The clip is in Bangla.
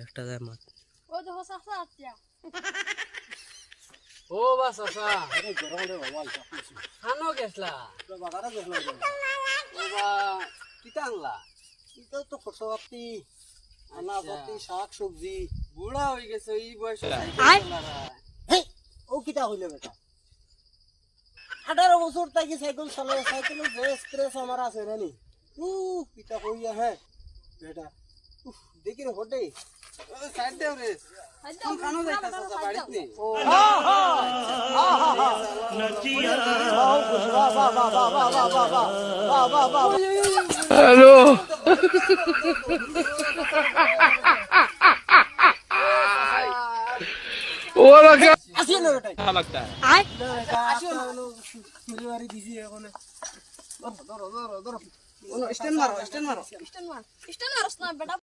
একটা যায় মাত ও দেখো চাচা আচ্ছা ও বা চাচা আরে গরম রে বাবা এটা কিছু খানো গেছলা তো বাজারে গেছলাম ও বা কিতা আনলা এটা তো খরচপাতি আনাপাতি শাক সবজি বুড়া হয়ে গেছে এই বয়সে আয়। হেই ও কিটা হইলে বেটা 18 বছর থেকে সাইকেল চালায় সাইকেলের যে স্ট্রেস আমার আছে নি কিটা হইয়া হ্যাঁ বেটা দেখি রে হটে সাইড দেও রে কোন খানো যাইতা চাচা বাড়িতে নেই ও হ্যালো ওরা কে আসিয়ে না বেটা अच्छा लगता है আয় আসিয়ে না মিলিবারি দিছি এখন ধরো ধরো ধরো স্ট্যান্ড মারো স্ট্যান্ড মার না বেটা